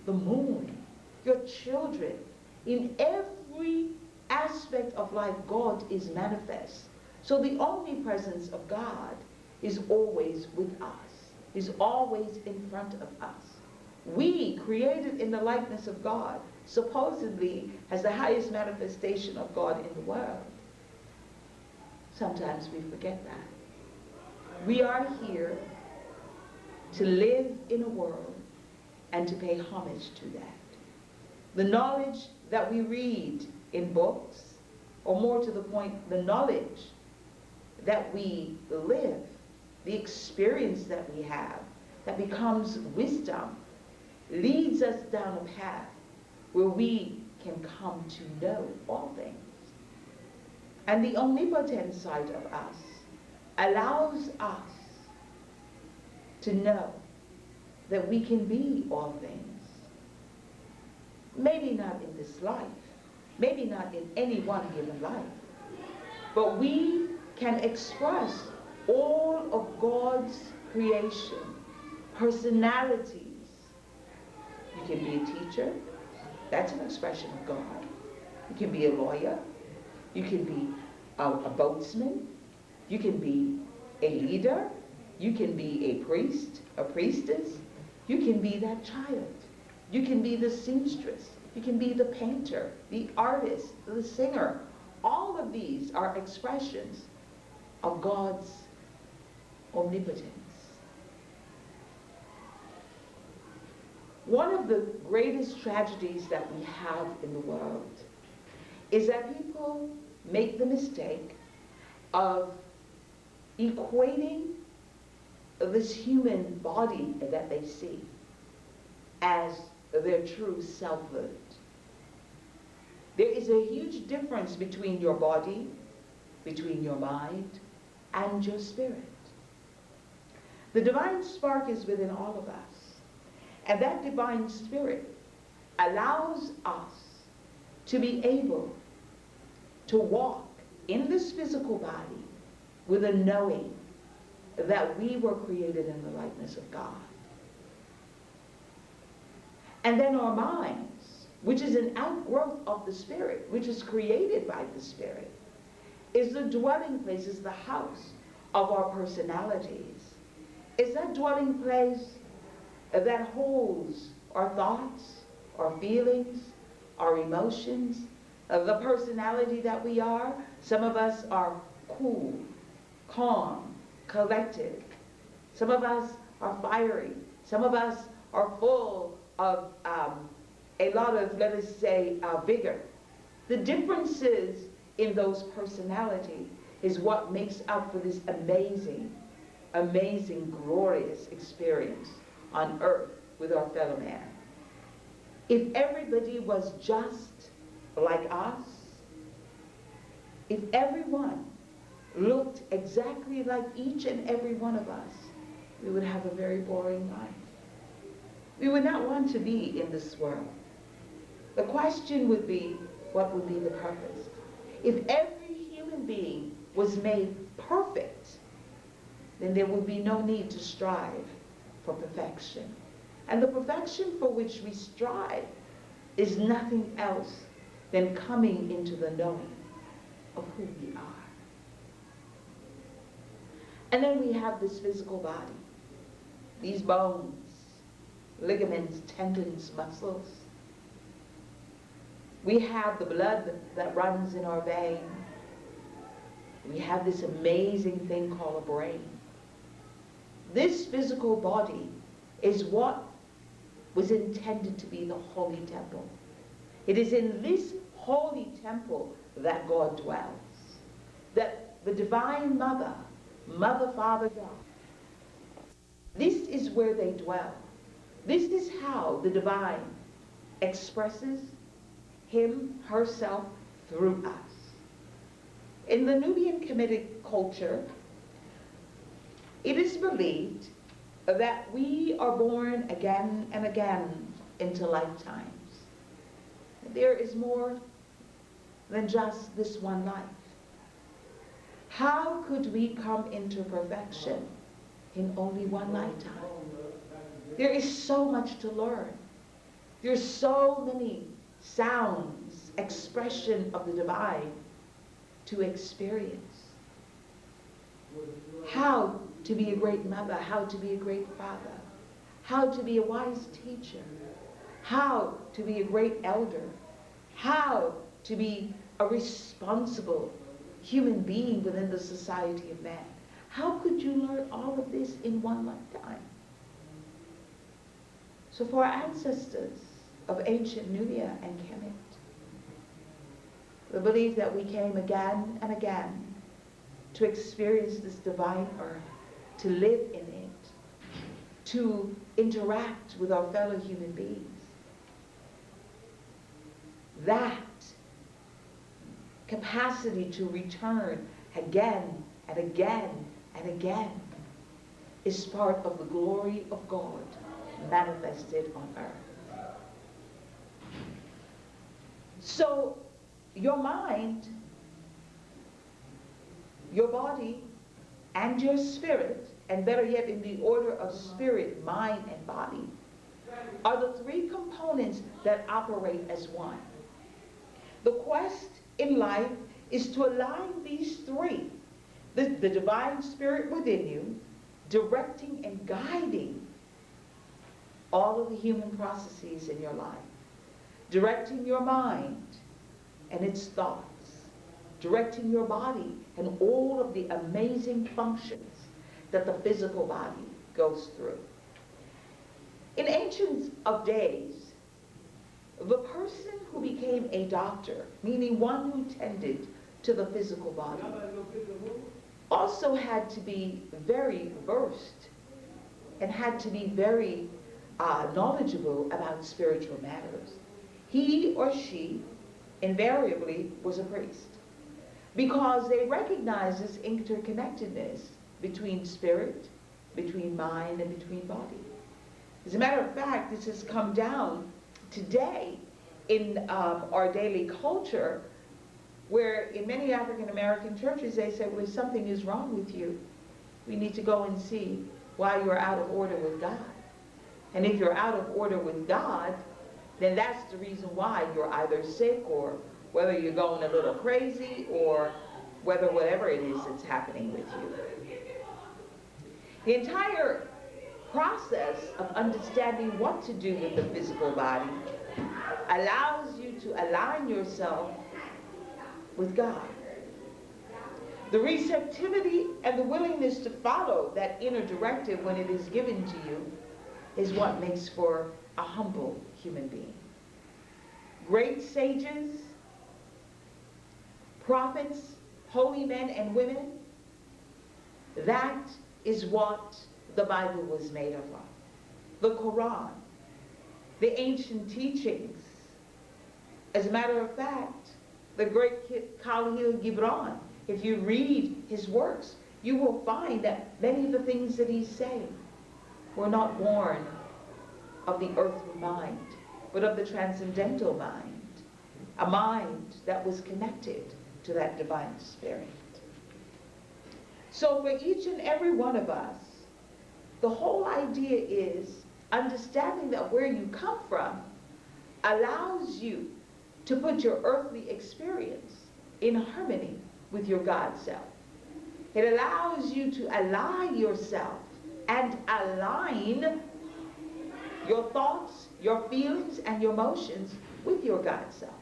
the moon, your children. In every aspect of life, God is manifest. So the omnipresence of God is always with us, is always in front of us. We, created in the likeness of God, supposedly has the highest manifestation of God in the world. Sometimes we forget that. We are here to live in a world and to pay homage to that. The knowledge that we read in books, or more to the point, the knowledge that we live, the experience that we have, that becomes wisdom, leads us down a path where we can come to know all things. And the omnipotent side of us allows us to know that we can be all things. Maybe not in this life, maybe not in any one given life, but we can express all of God's creation, personalities. You can be a teacher, that's an expression of God. You can be a lawyer, you can be a boatsman, you can be a leader, you can be a priest, a priestess, you can be that child, you can be the seamstress, you can be the painter, the artist, the singer. All of these are expressions of God's omnipotence. One of the greatest tragedies that we have in the world is that people make the mistake of equating this human body that they see as their true selfhood. There is a huge difference between your body, between your mind, and your spirit. The divine spark is within all of us, and that divine spirit allows us to be able to walk in this physical body with a knowing that we were created in the likeness of God. And then our minds, which is an outgrowth of the Spirit, which is created by the Spirit, is the dwelling place, is the house of our personalities. Is that dwelling place that holds our thoughts, our feelings, our emotions, the personality that we are. Some of us are cool, calm, collected. Some of us are fiery. Some of us are full of a lot of, let us say, vigor. The differences in those personalities is what makes up for this amazing, amazing, glorious experience on earth with our fellow man. If everybody was just like us, if everyone looked exactly like each and every one of us, we would have a very boring life. We would not want to be in this world. The question would be, what would be the purpose? If every human being was made perfect, then there would be no need to strive for perfection. And the perfection for which we strive is nothing else than coming into the knowing of who we are. And then we have this physical body, these bones, ligaments, tendons, muscles. We have the blood that runs in our vein. We have this amazing thing called a brain. This physical body is what was intended to be the holy temple. It is in this holy temple that God dwells, that the divine mother, Father, God, this is where they dwell. This is how the divine expresses him, herself, through us. In the Nubian Kemetic culture, it is believed that we are born again and again into lifetimes. There is more than just this one life. How could we come into perfection in only one lifetime? There is so much to learn, There's so many sounds, expression of the divine to experience. How to be a great mother, how to be a great father, how to be a wise teacher, how to be a great elder, how to be a responsible human being within the society of man. How could you learn all of this in one lifetime? So for our ancestors of ancient Nubia and Kemet, we believe that we came again and again to experience this divine earth, to live in it, to interact with our fellow human beings. That capacity to return again and again and again is part of the glory of God manifested on earth. So your mind, your body, and your spirit, and better yet in the order of spirit, mind, and body, are the three components that operate as one. The quest in life is to align these three, the divine spirit within you, directing and guiding all of the human processes in your life, directing your mind and its thoughts, directing your body and all of the amazing functions that the physical body goes through. In ancient of days, the person who became a doctor, meaning one who tended to the physical body, also had to be very versed and had to be very knowledgeable about spiritual matters. He or she invariably was a priest, because they recognize this interconnectedness between spirit, between mind, and between body. As a matter of fact, this has come down today in our daily culture, where in many African American churches they say, well, if something is wrong with you, we need to go and see why you're out of order with God. And if you're out of order with God, then that's the reason why you're either sick, or whether you're going a little crazy, or whether whatever it is that's happening with you. The entire process of understanding what to do with the physical body allows you to align yourself with God. The receptivity and the willingness to follow that inner directive when it is given to you is what makes for a humble human being. Great sages, prophets, holy men and women, that is what the Bible was made of. The Quran, the ancient teachings. As a matter of fact, the great Khalil Gibran, if you read his works, you will find that many of the things that he's saying were not born of the earthly mind, but of the transcendental mind, a mind that was connected to that divine spirit. So for each and every one of us, the whole idea is understanding that where you come from allows you to put your earthly experience in harmony with your God self. It allows you to align yourself and align your thoughts, your feelings, and your emotions with your God self.